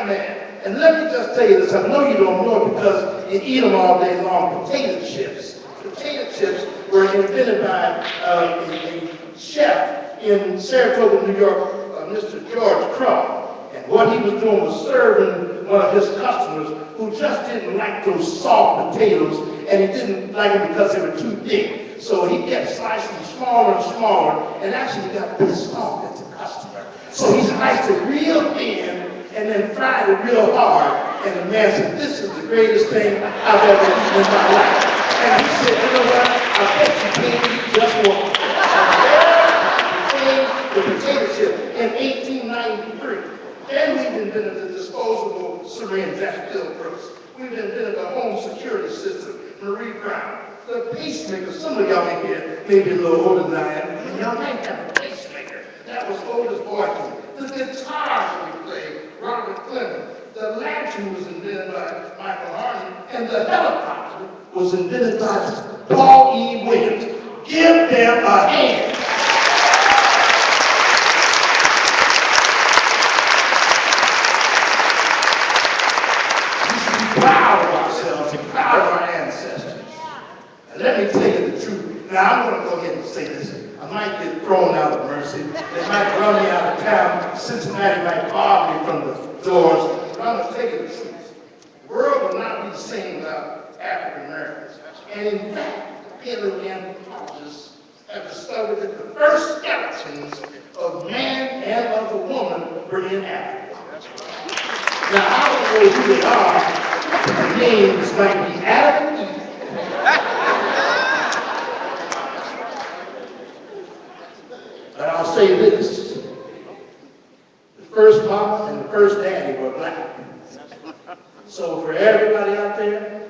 black man. And let me just tell you this, I know you don't know it because you eat them all day long, potato chips. Potato chips were invented by a chef in Saratoga, New York, Mr. George Crumb. And what he was doing was serving one of his customers who just didn't like those soft potatoes, and he didn't like them because they were too thick. So he kept slicing them smaller and smaller, and actually got pissed off at the customer. So he sliced it real thin, and then fried it real hard. And the man said, "This is the greatest thing I've ever eaten in my life." And he said, "You know what? I bet you can't eat just one." The potato chip in 1893. Then we invented the disposable syringe, that's Bill Brooks. We've invented a home security system, Marie Brown. The pacemaker, some of y'all in here may be a little older than I am, and y'all might have a pacemaker. That was Otis Boykin. The guitars we played, Robert Clemens. The lantern was invented by Michael Harney, and the helicopter was invented by Paul E. Williams. Give them a hand. Proud of ourselves and proud of our ancestors. And let me tell you the truth. Now, I'm going to go ahead and say this. I might get thrown out of Mercy. They might run me out of town. Cincinnati might bar me from the doors. But I'm going to tell you the truth. The world will not be the same without African Americans. And in fact, paleoanthropologists have discovered that the first skeletons of man and of the woman were in Africa. Now, I don't know who they are. The names might be Adam and Eve. But I'll say this. The first mama and the first daddy were black. So for everybody out there,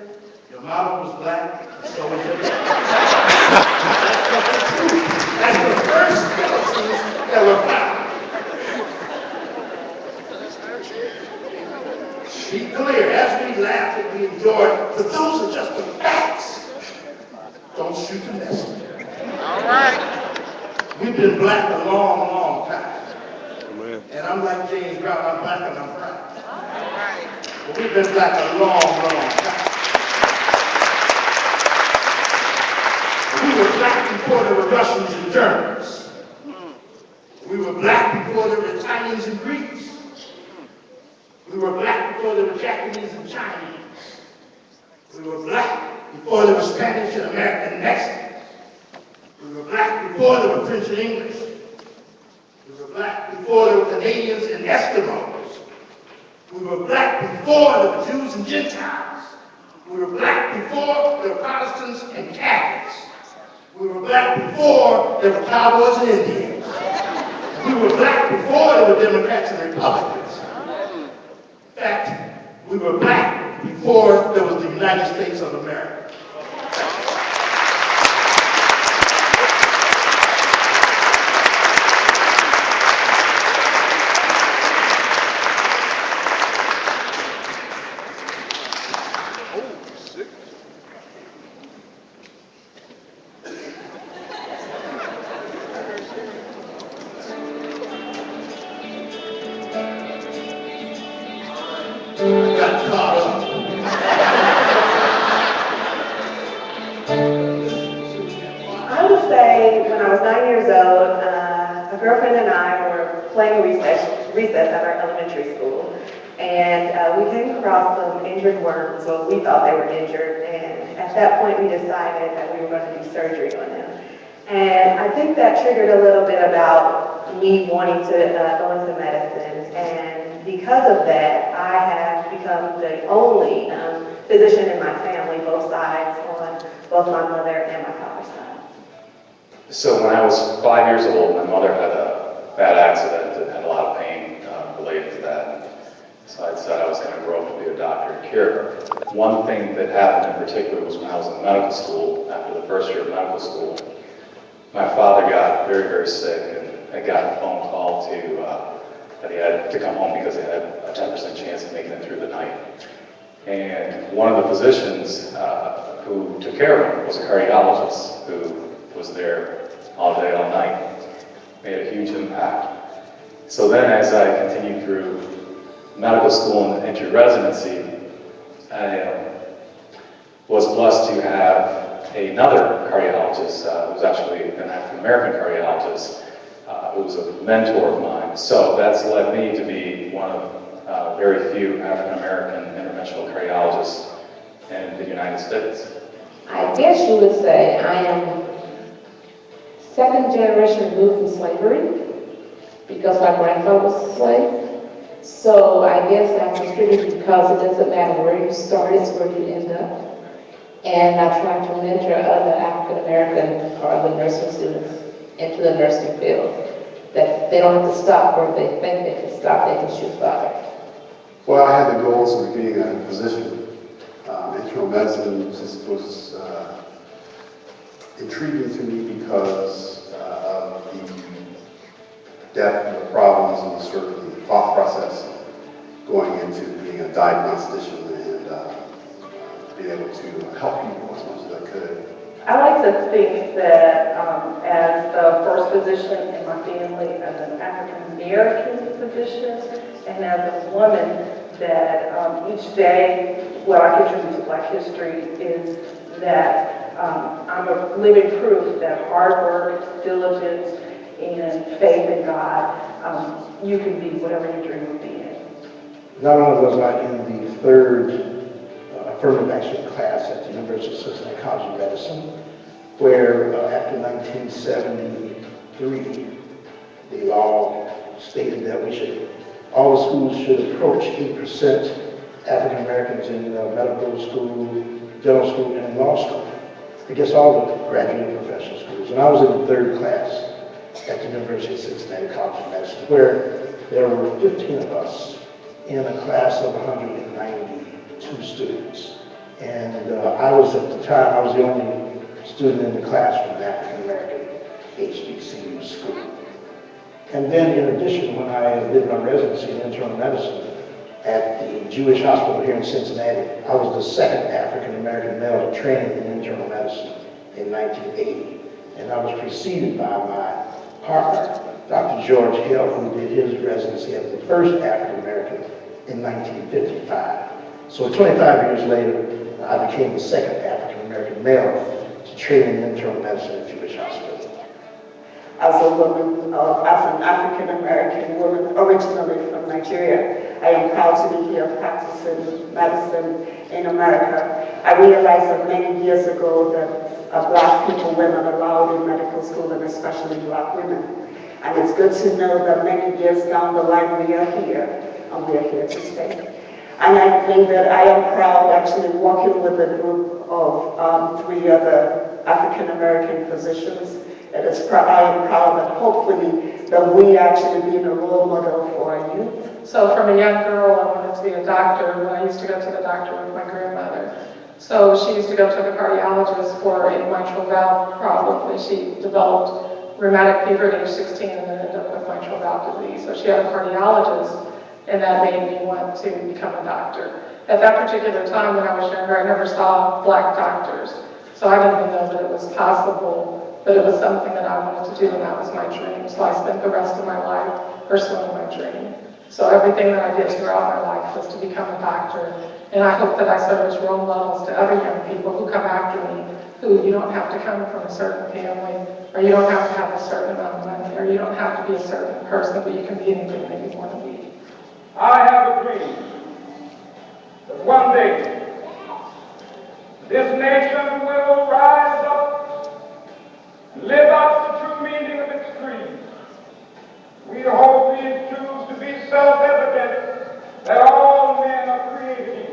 your mama was black, so was your daddy. That's the first skeletons that were black. Be clear, as we laugh and we enjoy, but those are just the facts. Don't shoot the messenger. All right. We've been black a long, long time. And I'm like James Brown, I'm black and I'm proud. All right. But we've been black a long, long time. We were black before there were Russians and Germans. We were black before there were Italians and Greeks. We were black before there were Japanese and Chinese. We were black before there were Spanish and American and Mexican. We were black before there were French and English. We were black before there were Canadians and Eskimos. We were black before there were Jews and Gentiles. We were black before there were Protestants and Catholics. We were black before there were Cowboys and Indians. We were black before there were Democrats and Republicans. In fact, we were black before there was the United States of America. Got caught up. I would say when I was 9 years old, a girlfriend and I were playing recess at our elementary school. And we came across some injured worms. Well, we thought they were injured. And at that point, we decided that we were going to do surgery on them. And I think that triggered a little bit about me wanting to go into medicine. And because of that, I have become the only physician in my family, both sides, on both my mother and my father's side. So when I was 5 years old, my mother had a bad accident and had a lot of pain related to that. So I decided I was going to grow up to be a doctor and cure her. One thing that happened in particular was when I was in medical school, after the first year of medical school, my father got very, very sick, and I got a phone call that he had to come home because he had a 10% chance of making it through the night. And one of the physicians who took care of him was a cardiologist who was there all day, all night. Made a huge impact. So then as I continued through medical school and entry residency, I was blessed to have another cardiologist who was actually an African-American cardiologist who was a mentor of mine. So that's led me to be one of very few African-American interventional cardiologists in the United States. I guess you would say I am second generation removed from slavery because my grandfather was a slave. So I guess I'm contributing because it doesn't matter where you start, it's where you end up. And I try to mentor other African American or other nursing students into the nursing field. That they don't have to stop where they think they can stop, they can shoot farther. Well, I had the goals of being a physician. Internal medicine just was intriguing to me because of the depth of the problems and the sort of the thought process going into being a diagnostician and being able to help people as much as I could. I like to think that as the first physician in my family, as an African-American physician, and as a woman, that each day what I contribute to Black history is that I'm a living proof that hard work, diligence, and faith in God, you can be whatever your dream of being. Not only was I in the third affirmative action class at the University of Cincinnati College of Medicine, where after 1973, the law stated that all the schools should approach 8% African Americans in medical school, dental school, and law school. I guess all the graduate and professional schools. And I was in the third class at the University of Cincinnati College of Medicine, where there were 15 of us in a class of 192 students. And I was, at the time, I was the only student in the class from an African American HBCU school. And then in addition, when I did my residency in internal medicine at the Jewish Hospital here in Cincinnati, I was the second African American male to train in internal medicine in 1980. And I was preceded by my partner, Dr. George Hill, who did his residency as the first African American in 1955. So 25 years later, I became the second African American male to train in internal medicine at Jewish Hospital. As a woman, as an African American woman originally from Nigeria, I am proud to be here practicing medicine in America. I realized that many years ago that Black people were not allowed in medical school, and especially Black women. And it's good to know that many years down the line we are here, and we are here to stay. And I think that I am proud actually working with a group of 3 other African American physicians. I am proud that hopefully that we actually being a role model for our youth. So from a young girl, I wanted to be a doctor. I used to go to the doctor with my grandmother. So she used to go to the cardiologist for a mitral valve problem. She developed rheumatic fever at age 16 and then ended up with mitral valve disease. So she had a cardiologist, and that made me want to become a doctor. At that particular time when I was younger, I never saw Black doctors. So I didn't even know that it was possible, but it was something that I wanted to do, and that was my dream. So I spent the rest of my life pursuing my dream. So everything that I did throughout my life was to become a doctor. And I hope that I serve as role models to other young people who come after me, who you don't have to come from a certain family, or you don't have to have a certain amount of money, or you don't have to be a certain person, but you can be anything that you want to be. I have a dream that one day this nation will rise up and live out the true meaning of its creed. We hope and choose to be self-evident that all men are created equal.